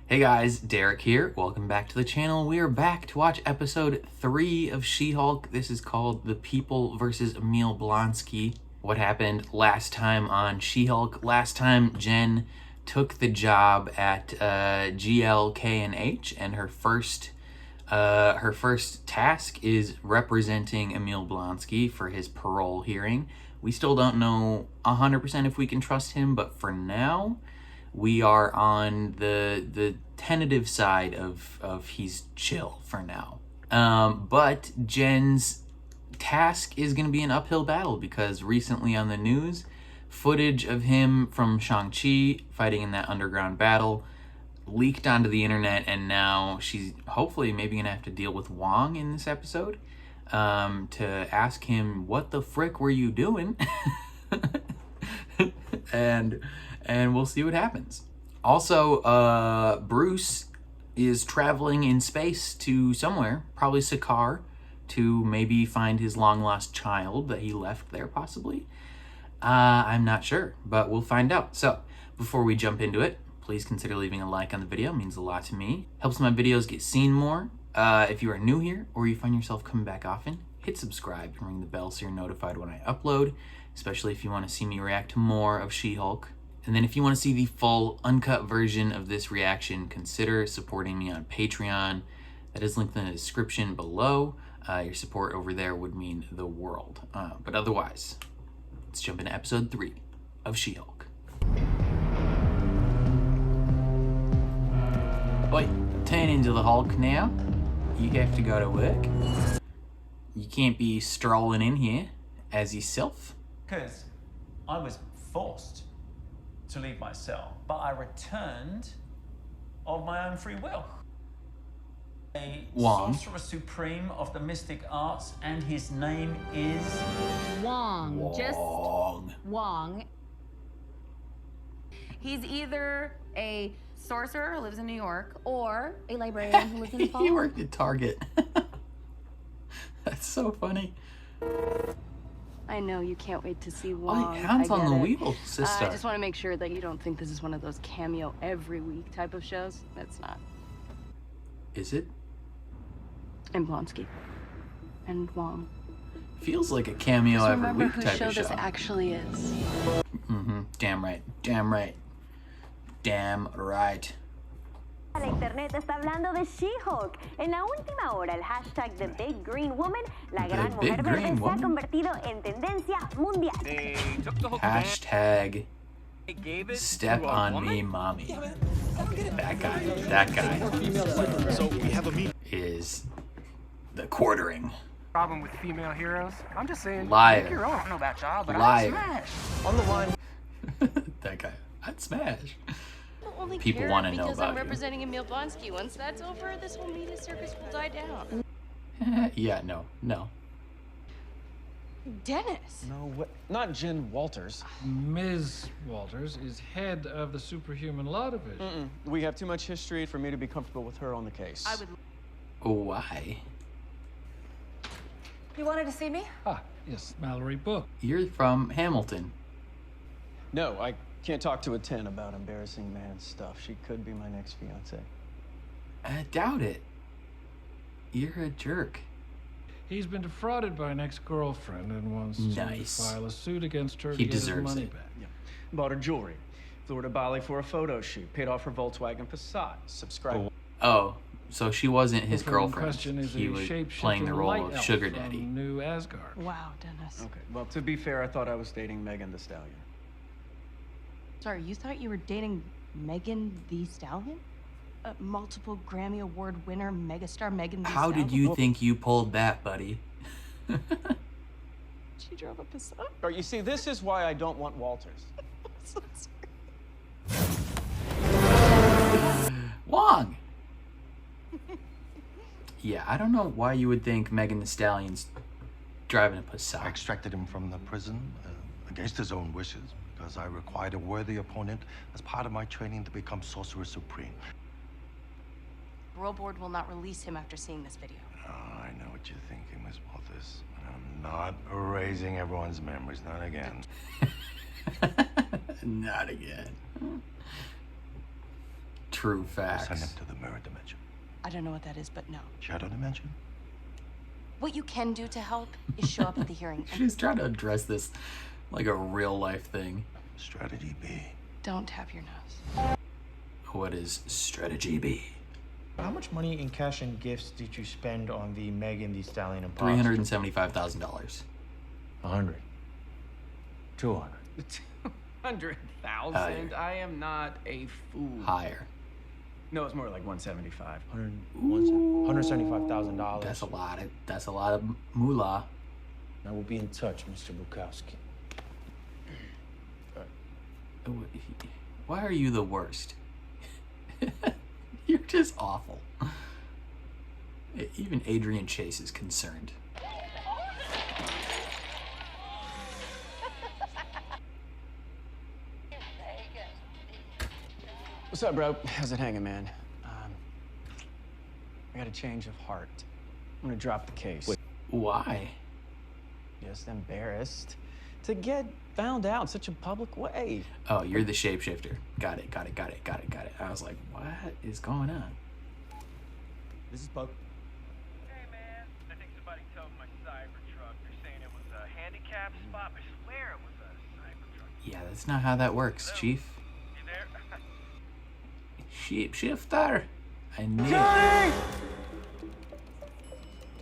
Hey guys, Derek here. Welcome back to the channel. We are back to watch episode 3 of She-Hulk. This is called The People versus Emil Blonsky. What happened last time on She-Hulk? Last time Jen took the job at GLK&H, and her first task is representing Emil Blonsky for his parole hearing. We still don't know 100% if we can trust him, but for now, we are on the tentative side of he's chill for now. But Jen's task is going to be an uphill battle because recently on the news, footage of him from Shang-Chi fighting in that underground battle leaked onto the internet, and now she's hopefully maybe going to have to deal with Wong in this episode to ask him, what the frick were you doing? And we'll see what happens. Also, Bruce is traveling in space to somewhere, probably Sakaar, to maybe find his long-lost child that he left there, possibly. I'm not sure, but we'll find out. So, before we jump into it, please consider leaving a like on the video. It means a lot to me. Helps my videos get seen more. If you are new here, or you find yourself coming back often, hit subscribe and ring the bell so you're notified when I upload, especially if you want to see me react to more of She-Hulk. And then if you want to see the full uncut version of this reaction, consider supporting me on Patreon. That is linked in the description below. Your support over there would mean the world. But otherwise, let's jump into episode 3 of She-Hulk. Oi, turn into the Hulk now. You have to go to work. You can't be strolling in here as yourself. Because I was forced to leave my cell, but I returned of my own free will. A Wong. sorcerer supreme of the mystic arts, and his name is Wong. Just Wong. Wong. He's either a sorcerer who lives in New York or a librarian who lives in the He worked at Target. That's so funny. I know you can't wait to see Oh, Wong. hands I on get the it. wheel, sister. I just want to make sure that you don't think this is one of those cameo every week type of shows. It's not. Is it? And Blonsky. And Wong. Feels like a cameo Just every remember week whose type show of show. this actually is. Damn right. Damn right. Damn right. La internet está hablando de She-Hulk. En la última hora, el hashtag The Big Green Woman, la gran Big mujer Green verde, se ha Woman? convertido en tendencia mundial. Hashtag step on me, mommy. That guy So we have a meet. is the quartering. Problem with female heroes? I'm just saying, Liar. make your own. I don't know about y'all, but Liar. I smash. On the line. That guy. I'd smash. Only People care wanna know because about I'm you. representing Emil Blonsky. Once that's over, this whole media circus will die down. Yeah, no. Dennis. No, what? Not Jen Walters. Ms. Walters is head of the Superhuman Law Division. We have too much history for me to be comfortable with her on the case. I would. Why? You wanted to see me? Ah, yes, Mallory Book. You're from Hamilton. No, I can't talk to a 10 about embarrassing man stuff. She could be my next fiance. I doubt it. You're a jerk. He's been defrauded by an ex-girlfriend and wants Nice. to file a suit against her He to get his deserves money it. back. Yeah. Bought her jewelry. Flew her to Bali for a photo shoot. Paid off her Volkswagen Passat. Subscribe. Oh, so she wasn't his The film in girlfriend. question is He a was shapeshifter playing the role light of elf sugar from daddy. New Asgard. Wow, Dennis. Okay, well, to be fair, I thought I was dating Megan Thee Stallion. Sorry, you thought you were dating Megan Thee Stallion? A multiple Grammy Award winner, megastar Megan Thee How Stallion? did you think you pulled that, buddy? She drove a Passat? All right, you see, this is why I don't want Walters. So sorry. Wong! Yeah, I don't know why you would think Megan Thee Stallion's driving a I Passat. extracted him from the prison against his own wishes because I required a worthy opponent as part of my training to become Sorcerer Supreme. Parole board will not release him after seeing this video. Oh, I know what you're thinking, Miss Walters. I'm not erasing everyone's memories, not again. Not again. True Send him facts. to the mirror dimension. I don't know what that is, but no. Shadow dimension? What you can do to help is show up at the hearing. She's trying to address this like a real life thing. Strategy B. Don't tap your nose. What is strategy B? How much money in cash and gifts did you spend on the Megan Thee Stallion imposter? $375,000. 100. 200. 200,000. I am not a fool. Higher. No, it's more like 175. $175,000. That's a lot of moolah. I will be in touch, Mr. Bukowski. Why are you the worst? You're just awful. Even Adrian Chase is concerned. What's up, bro? How's it hanging, man? I got a change of heart. I'm gonna drop the case. Why? Just embarrassed to get found out in such a public way. Oh, you're the shapeshifter. Got it. I was like, what is going on? This is Bug. Hey, man. I think somebody towed my Cybertruck. They're saying it was a handicapped spot. I swear it was a Cybertruck. Yeah, that's not how that works, Chief. You there? Shapeshifter. I knew it.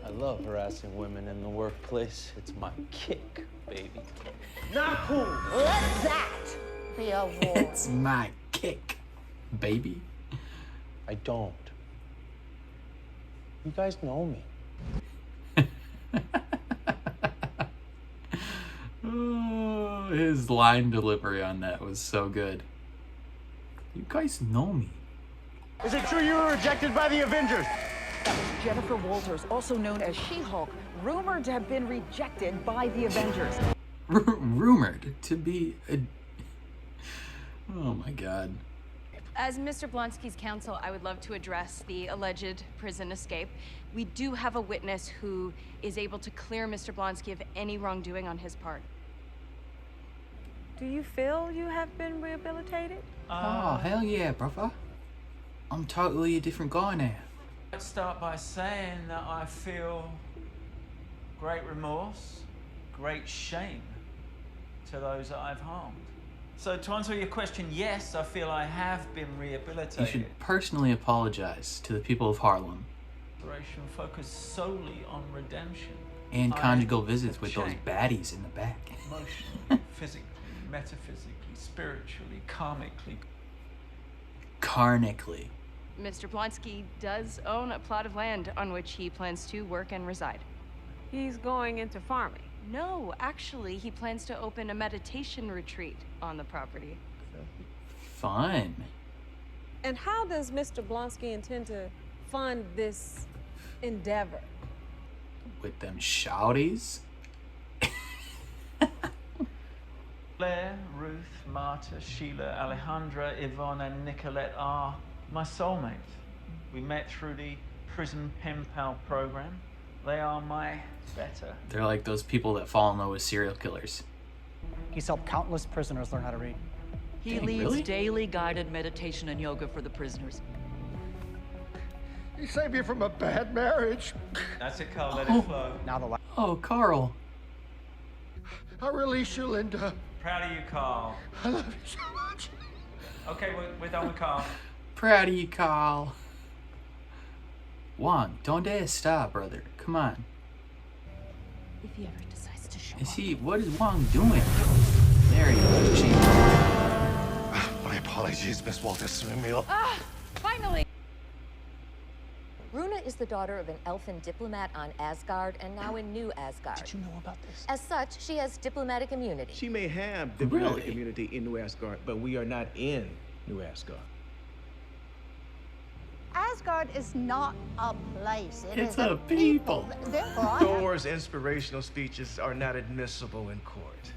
I love harassing women in the workplace. It's my kick, baby. Not cool. Let that be a war. It's my kick, baby. I don't. You guys know me. Oh, his line delivery on that was so good. You guys know me. Is it true you were rejected by the Avengers? Jennifer Walters, also known as She-Hulk, rumored to have been rejected by the Avengers. Rumored to be a... Oh my god. As Mr. Blonsky's counsel, I would love to address the alleged prison escape. We do have a witness who is able to clear Mr. Blonsky of any wrongdoing on his part. Do you feel you have been rehabilitated? Oh, hell yeah, brother. I'm totally a different guy now. Let's start by saying that I feel great remorse, great shame to those that I've harmed. So to answer your question, yes, I feel I have been rehabilitated. You should personally apologize to the people of Harlem. Operation focused solely on redemption. And conjugal visits with those changed. baddies in the back. Emotionally, physically, metaphysically, spiritually, karmically. Karnically. Mr. Blonsky does own a plot of land on which he plans to work and reside. He's going into farming. No, actually, he plans to open a meditation retreat on the property. Fun. And how does Mr. Blonsky intend to fund this endeavor? With them shouties? Claire, Ruth, Marta, Sheila, Alejandra, Yvonne, and Nicolette are my soulmates. We met through the prison pen pal program. They are my better. They're like those people that fall in love with serial killers. He's helped countless prisoners learn how to read. He Dang, leads really? daily guided meditation and yoga for the prisoners. He saved me from a bad marriage. That's it, Carl. Let it flow. Now the Oh, Carl. I release you, Linda. Proud of you, Carl. I love you so much. Okay, we're done with Carl. Proud of you, Carl. Wong, don't dare stop, brother. Come on. If he ever decides to show Is up. he? What is Wong doing? There he is. Chief. My apologies, Miss Walters. Emil. Ah, finally! Runa is the daughter of an elfin diplomat on Asgard and now in New Asgard. Did you know about this? As such, she has diplomatic immunity. She may have diplomatic immunity in New Asgard, but we are not in New Asgard. Asgard is not a place. It's a people. Therefore, I Thor's inspirational speeches are not admissible in court.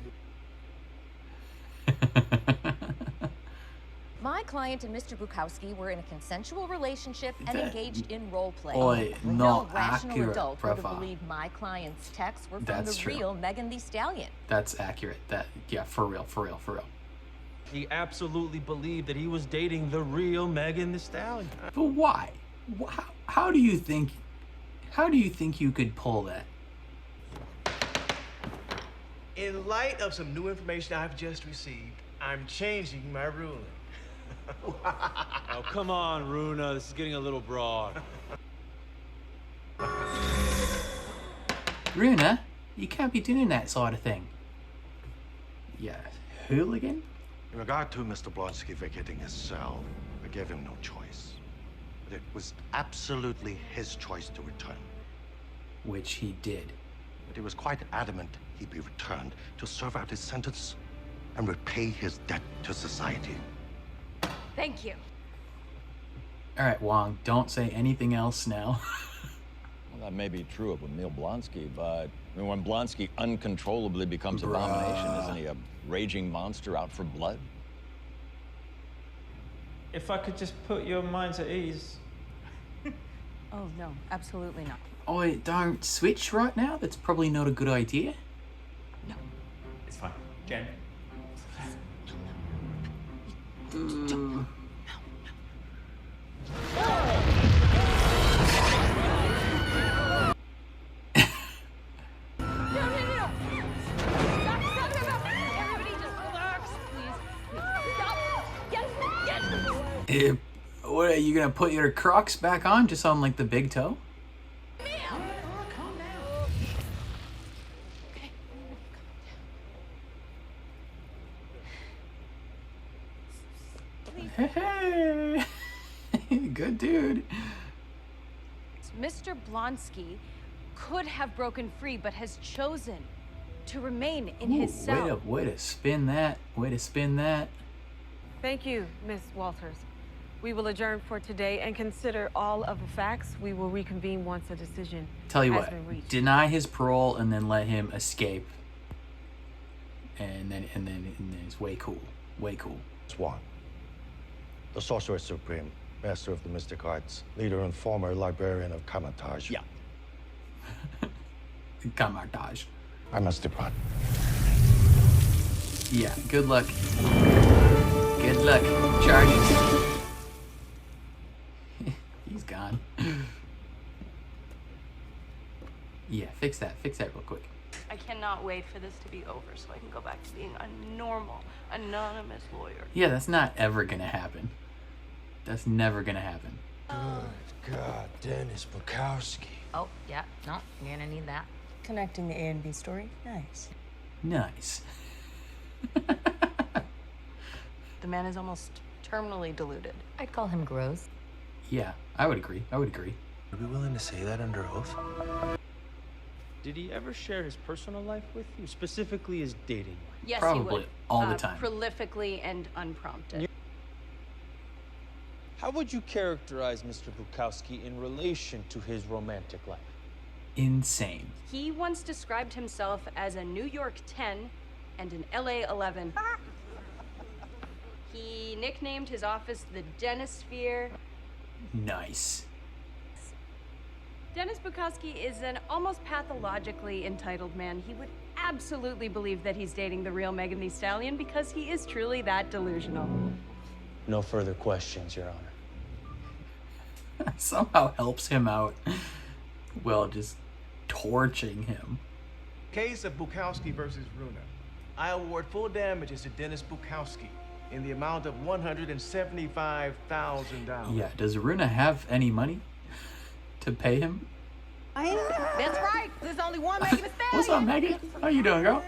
My client and Mr. Bukowski were in a consensual relationship and That- engaged in role play. Oi, No not rational accurate, adult would have brava. believed my client's texts were from That's the true. real Megan Thee Stallion. That's accurate. Yeah, for real. He absolutely believed that he was dating the real Megan Thee Stallion. But why? How do you think you could pull that? In light of some new information I've just received, I'm changing my ruling. Oh, come on, Runa. This is getting a little broad. Runa, you can't be doing that sort of thing. Yeah, hooligan? In regard to Mr. Blonsky vacating his cell, I gave him no choice. But it was absolutely his choice to return. Which he did. But he was quite adamant he'd be returned to serve out his sentence and repay his debt to society. Thank you. All right, Wong, don't say anything else now. Well, that may be true of Emil Blonsky, but I mean, when Blonsky uncontrollably becomes Abomination, isn't he a raging monster out for blood? If I could just put your minds at ease. Oh, no, absolutely not. Oh, wait, don't switch right now? That's probably not a good idea. It's fine. Jen. What, are you gonna put your Crocs back on just on like the big toe? Hey, good dude. Mr. Blonsky could have broken free, but has chosen to remain in his cell. Way to spin that. Way to spin that. Thank you, Miss Walters. We will adjourn for today and consider all of the facts. We will reconvene once a decision Tell you has what, been reached. deny his parole and then let him escape. And then it's way cool. Way cool. Swan, the Sorcerer Supreme, master of the mystic arts, leader and former librarian of Kamatage. Yeah. Kamatage. I must depart. Yeah, good luck. Good luck. Charges. He's gone. Yeah, fix that real quick. I cannot wait for this to be over so I can go back to being a normal, anonymous lawyer. Yeah, that's not ever gonna happen. That's never gonna happen. Good God, Dennis Bukowski. Oh, yeah, no, you're gonna need that. Connecting the A and B story. Nice. Nice. The man is almost terminally deluded. I'd call him gross. Yeah, I would agree. I would agree. Are we willing to say that under oath? Did he ever share his personal life with you, specifically his dating life? Yes, Probably he would. all the time. Prolifically and unprompted. How would you characterize Mr. Bukowski in relation to his romantic life? Insane. He once described himself as a New York 10 and an LA 11. He nicknamed his office the Dentisphere. Nice. Dennis Bukowski is an almost pathologically entitled man. He would absolutely believe that he's dating the real Megan Thee Stallion because he is truly that delusional. No further questions, Your Honor. Somehow helps him out. Well, just torching him. Case of Bukowski versus Runa. I award full damages to Dennis Bukowski in the amount of $175,000. Yeah, does Runa have any money to pay him? That's right. There's only one Megan Thee Stallion. What's up, Megan? How you doing, girl?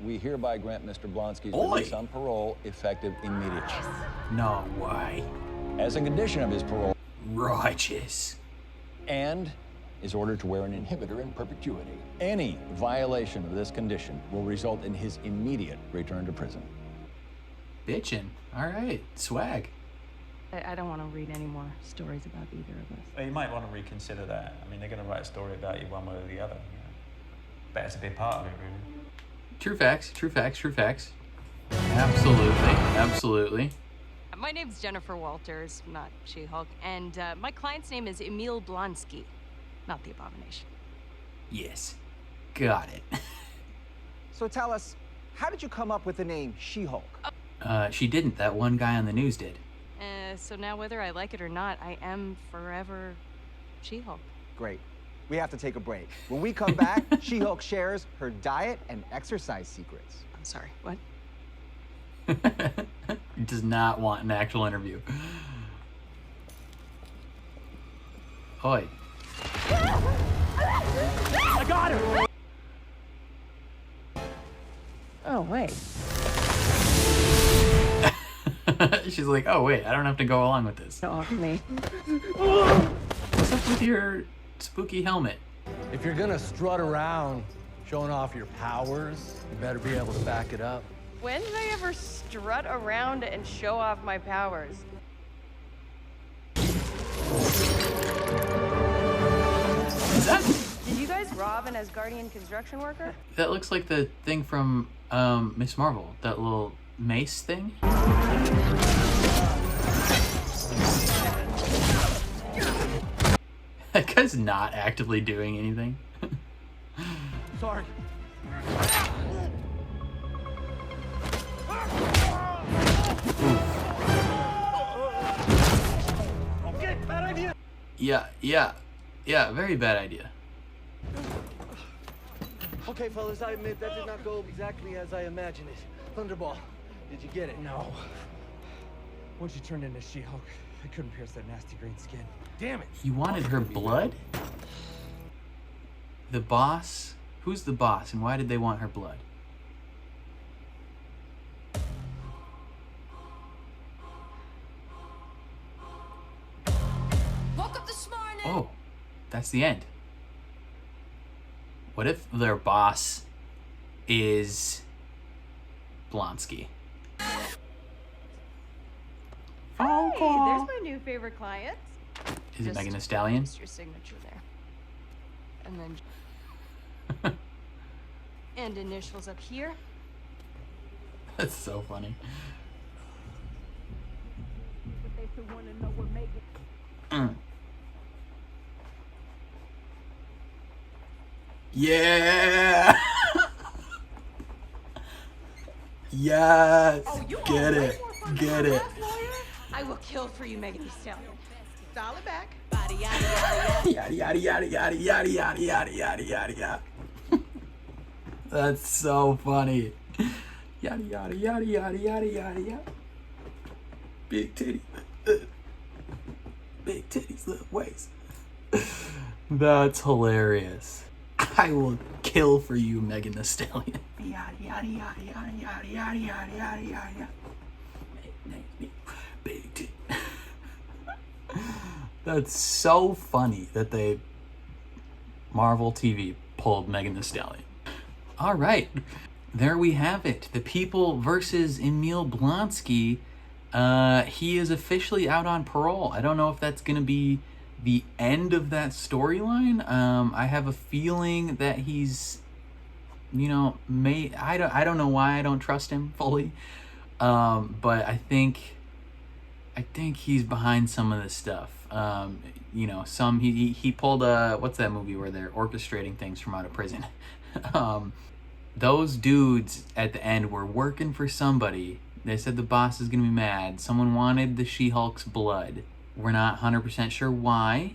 We hereby grant Mr. Blonsky's Oi. release on parole effective immediately. No way. As a condition of his parole. Righteous. And is ordered to wear an inhibitor in perpetuity. Any violation of this condition will result in his immediate return to prison. Bitchin'. All right. Swag. I don't want to read any more stories about either of us. Well, you might want to reconsider that. I mean, they're going to write a story about you one way or the other. You know? Better to be a part of it, really. True facts. True facts. True facts. Absolutely. Absolutely. My name's Jennifer Walters, not She-Hulk, and my client's name is Emil Blonsky, not the Abomination. Yes. Got it. So tell us, how did you come up with the name She-Hulk? She didn't. That one guy on the news did. So now whether I like it or not, I am forever She-Hulk. Great. We have to take a break. When we come back, She-Hulk shares her diet and exercise secrets. I'm sorry, what? He does not want an actual interview. Oi. I got her! Oh, wait. She's like, oh wait, I don't have to go along with this. Off me. What's up with your spooky helmet? If you're gonna strut around showing off your powers, you better be able to back it up. When did I ever strut around and show off my powers? Is that? Did you guys rob an Asgardian construction worker? That looks like the thing from Miss Marvel. That little mace thing. That guy's not actively doing anything. Sorry. Okay, bad idea. Yeah, very bad idea. Okay, fellas, I admit that did not go exactly as I imagined it. Thunderball, did you get it? No. Once you turned into She-Hulk, I couldn't pierce that nasty green skin. Damn it. You wanted her blood? The boss? Who's the boss and why did they want her blood? Woke up this morning. Oh, that's the end. What if their boss is Blonsky? Hey, there's my new favorite client. Is it Megan Thee Stallion? Just your signature there. And then... and initials up here. That's so funny. Yeah! Yes! Get it! Get it! I will kill for you, Megan Thee Stallion. Dial it back. Yada yada yada yada yada yada yada yada yada yada. That's so funny. Yada yada yada yada yada yada yada. Big titties. Big titties, little waist. That's hilarious. I will kill for you, Megan Thee Stallion. Yada yada yada yada yada yada yada yada yada. Big titties. That's so funny that they Marvel TV pulled Megan Thee Stallion. All right, there we have it. The People versus Emil Blonsky. He is officially out on parole. I don't know if that's gonna be the end of that storyline. I have a feeling that he's, you know, I don't know why I don't trust him fully, but I think he's behind some of this stuff. You know, he pulled what's that movie where they're orchestrating things from out of prison? Those dudes at the end were working for somebody. They said the boss is gonna be mad. Someone wanted the She-Hulk's blood. We're not 100% sure why.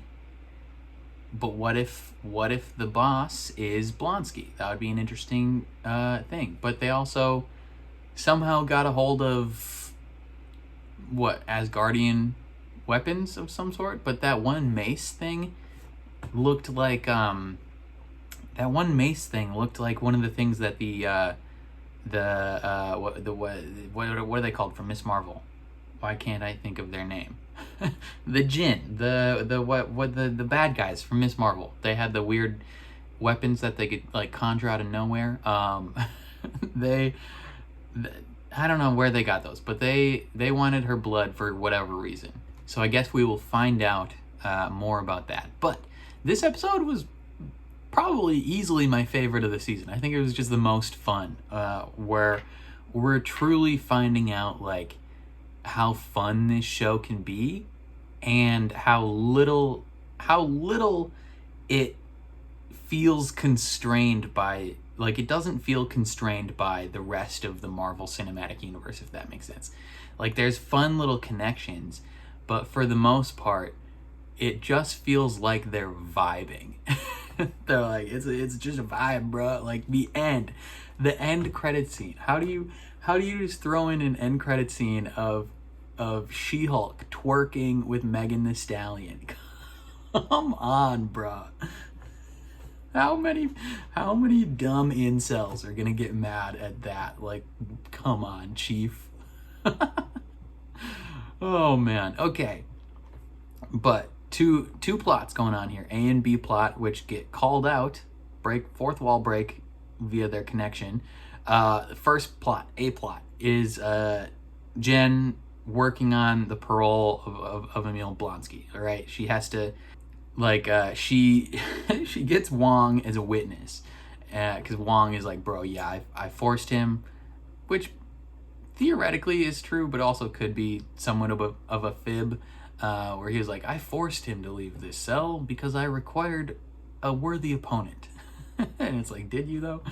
But what if the boss is Blonsky? That would be an interesting thing. But they also somehow got a hold of Asgardian weapons of some sort. But that one mace thing looked like one of the things that what are they called from Miss Marvel? Why can't I think of their name? The Jinn, the bad guys from Miss Marvel. They had the weird weapons that they could like conjure out of nowhere. I don't know where they got those, but they wanted her blood for whatever reason. So I guess we will find out more about that. But this episode was probably easily my favorite of the season. I think it was just the most fun, where we're truly finding out like how fun this show can be and how little it feels constrained by Like, it doesn't feel constrained by the rest of the Marvel Cinematic Universe, if that makes sense. Like, there's fun little connections, but for the most part, it just feels like they're vibing. They're like, it's just a vibe, bro. Like, the end credit scene. How do you just throw in an end credit scene of She-Hulk twerking with Megan Thee Stallion? Come on, bro. How many dumb incels are gonna get mad at that? Like, come on, Chief. Oh man. Okay. But two plots going on here. A and B plot, which get called out, fourth wall break via their connection. First plot, A plot, is Jen working on the parole of Emil Blonsky. All right, she has to, like, she gets Wong as a witness, because Wong is like, bro, yeah, I forced him, which theoretically is true, but also could be somewhat of a fib, where he was like, I forced him to leave this cell because I required a worthy opponent. And it's like, did you though?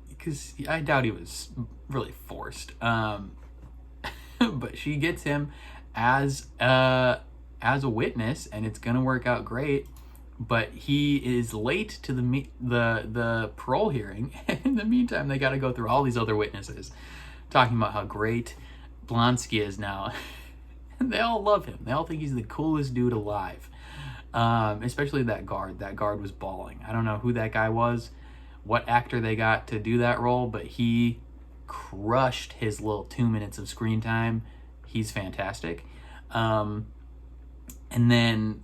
Because I doubt he was really forced. But she gets him as a witness, and it's gonna work out great. But he is late to the parole hearing. In the meantime, they got to go through all these other witnesses, talking about how great Blonsky is now. And they all love him. They all think he's the coolest dude alive. Especially that guard. That guard was bawling. I don't know who that guy was, what actor they got to do that role, but he crushed his little 2 minutes of screen time. He's fantastic. And then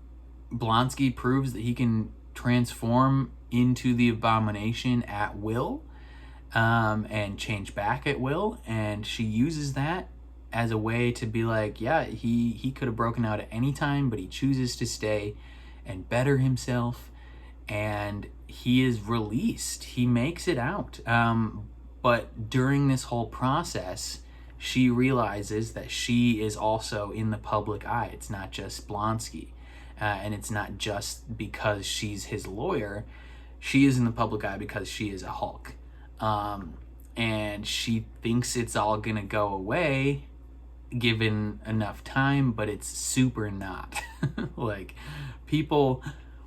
Blonsky proves that he can transform into the Abomination at will, and change back at will, and she uses that as a way to be like, yeah, he could have broken out at any time, but he chooses to stay and better himself, and he is released. He makes it out. But during this whole process, she realizes that she is also in the public eye. It's not just Blonsky. And it's not just because she's his lawyer. She is in the public eye because she is a Hulk. And she thinks it's all gonna go away given enough time, but it's super not. Like, people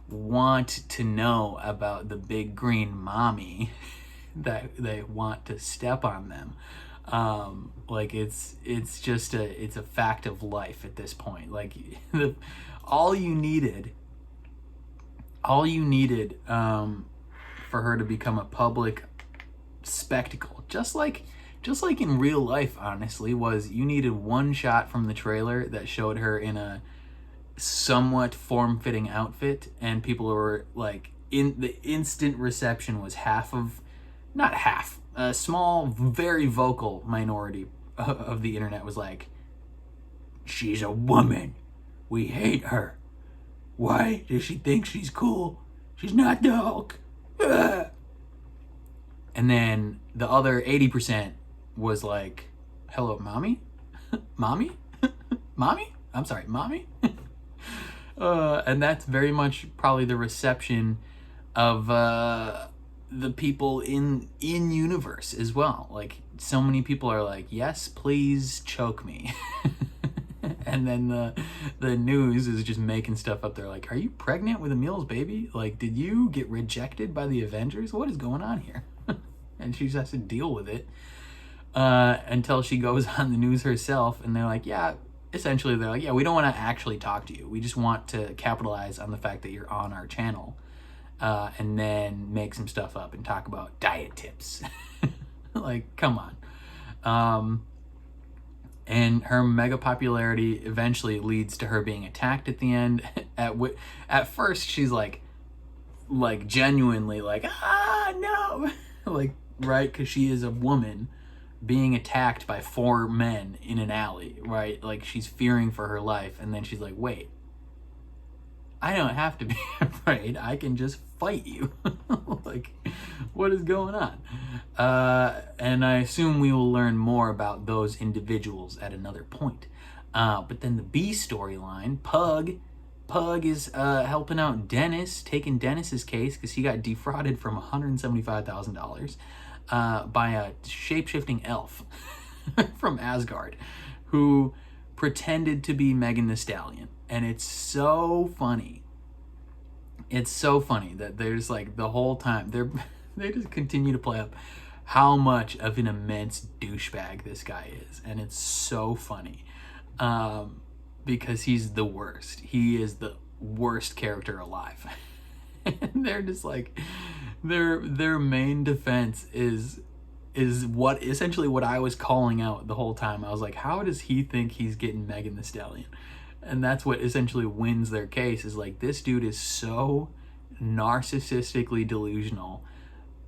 want to know about the big green mommy that they want to step on them. Like, it's just it's a fact of life at this point. Like, all you needed for her to become a public spectacle, just like in real life, honestly, was you needed one shot from the trailer that showed her in a somewhat form-fitting outfit, and people were like, in the instant reception was a small, very vocal minority of the internet was like, she's a woman, we hate her, why does she think she's cool, she's not the Hulk. Ugh. And then the other 80% was like, hello, mommy? Mommy? Mommy? I'm sorry, mommy? And that's very much probably the reception of the people in universe as well. Like, so many people are like, yes, please choke me. And then the news is just making stuff up. They're like, are you pregnant with Emil's baby? Like, did you get rejected by the Avengers? What is going on here? And she just has to deal with it until she goes on the news herself. And they're like, yeah, essentially they're like, yeah, we don't want to actually talk to you. We just want to capitalize on the fact that you're on our channel, and then make some stuff up and talk about diet tips. Like, come on. And her mega popularity eventually leads to her being attacked at the end. At first, she's like genuinely like, ah, no. Like, right? Because she is a woman being attacked by 4 men in an alley, right? Like, she's fearing for her life. And then she's like, wait, I don't have to be afraid. I can just fight you. Like, what is going on? And I assume we will learn more about those individuals at another point. But then the B storyline, Pug Pug is helping out Dennis, taking Dennis's case because he got defrauded from $175,000 by a shape-shifting elf from Asgard who pretended to be Megan Thee Stallion. And it's so funny. It's so funny that there's like the whole time they just continue to play up how much of an immense douchebag this guy is. And it's so funny because he's the worst. He is the worst character alive. And they're just like, their main defense is what essentially what I was calling out the whole time. I was like, how does he think he's getting Megan Thee Stallion? And that's what essentially wins their case, is like, this dude is so narcissistically delusional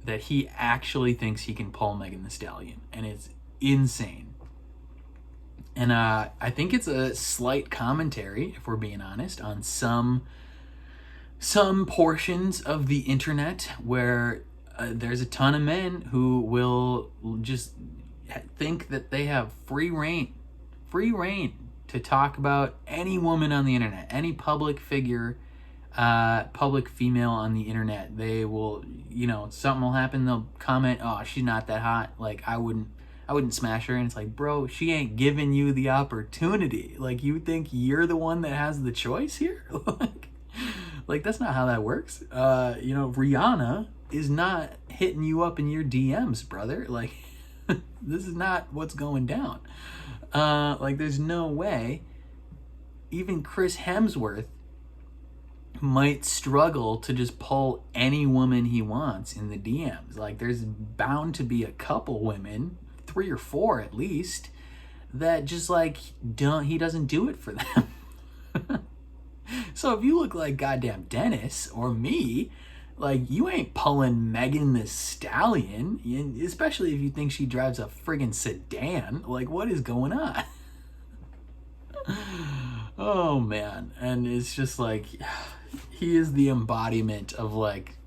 that he actually thinks he can pull Megan Thee Stallion. And it's insane. And I think it's a slight commentary, if we're being honest, on some portions of the internet where there's a ton of men who will just think that they have free reign to talk about any woman on the internet, any public figure, public female on the internet. They will, something will happen, they'll comment, oh, she's not that hot, like I wouldn't smash her. And it's like, bro, she ain't giving you the opportunity. Like, you think you're the one that has the choice here? like that's not how that works. Rihanna is not hitting you up in your DMs, brother. Like, this is not what's going down. Like, there's no way. Even Chris Hemsworth might struggle to just pull any woman he wants in the DMs. Like, there's bound to be a couple women, 3 or 4 at least, that just like he doesn't do it for them. So if you look like goddamn Dennis or me, like, you ain't pulling Megan Thee Stallion, especially if you think she drives a friggin' sedan. Like, what is going on? Oh man. And it's just like, he is the embodiment of like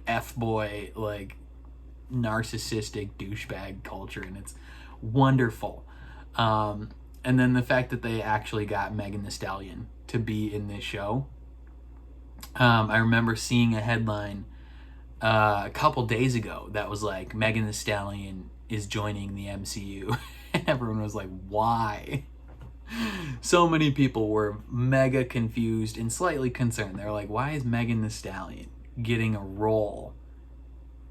F-boy, like narcissistic douchebag culture, and it's wonderful. And then the fact that they actually got Megan Thee Stallion to be in this show. I remember seeing a headline a couple days ago that was like, Megan Thee Stallion is joining the MCU. And everyone was like, why? So many people were mega confused and slightly concerned. They're like, why is Megan Thee Stallion getting a role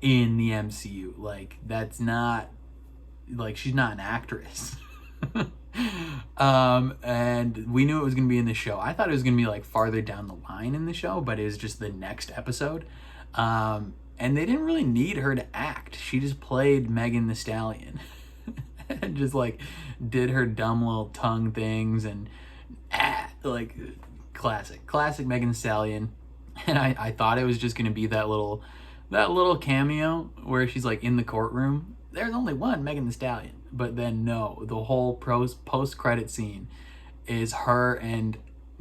in the MCU? Like, that's not, like, she's not an actress. And we knew it was going to be in the show. I thought it was going to be like farther down the line in the show, but it was just the next episode. And they didn't really need her to act. She just played Megan Thee Stallion and just like did her dumb little tongue things and like classic Megan Thee Stallion. And I thought it was just going to be that little cameo where she's like in the courtroom. There's only one Megan Thee Stallion. But then no, the whole post-credit scene is her and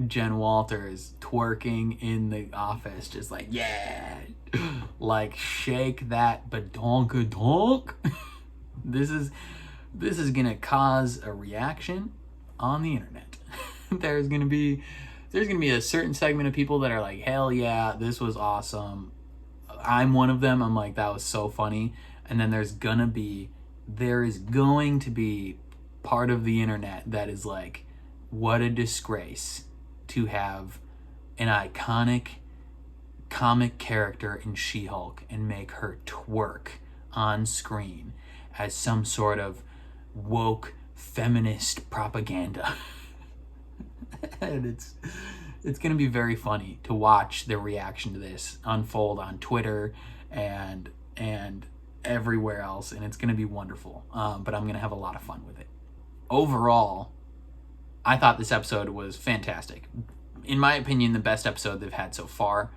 Jen Walters twerking in the office, just like, yeah, like, shake that badonkadonk. This is gonna cause a reaction on the internet. There's gonna be a certain segment of people that are like, hell yeah, this was awesome. I'm one of them. I'm like, that was so funny. And then there is going to be part of the internet that is like, what a disgrace to have an iconic comic character in She-Hulk and make her twerk on screen as some sort of woke feminist propaganda. And it's going to be very funny to watch the reaction to this unfold on Twitter and everywhere else, and it's going to be wonderful. But I'm going to have a lot of fun with it. Overall, I thought this episode was fantastic. In my opinion, the best episode they've had so far.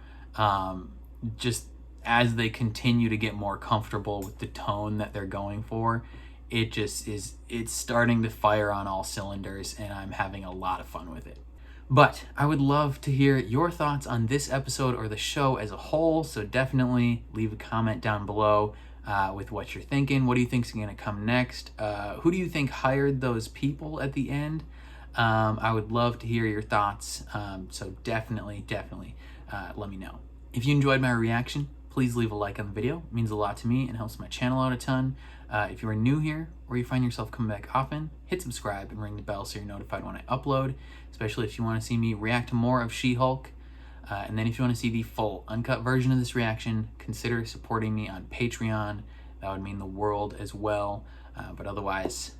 Just as they continue to get more comfortable with the tone that they're going for, it's starting to fire on all cylinders, and I'm having a lot of fun with it. But I would love to hear your thoughts on this episode or the show as a whole, so definitely leave a comment down below with what you're thinking. What do you think is going to come next? Who do you think hired those people at the end? I would love to hear your thoughts, so definitely let me know. If you enjoyed my reaction, please leave a like on the video. It means a lot to me and helps my channel out a ton. If you are new here or you find yourself coming back often, hit subscribe and ring the bell so you're notified when I upload, especially if you want to see me react to more of She-Hulk. And then if you want to see the full uncut version of this reaction, consider supporting me on Patreon. That would mean the world as well. But otherwise,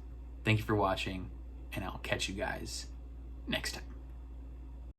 thank you for watching, and I'll catch you guys next time.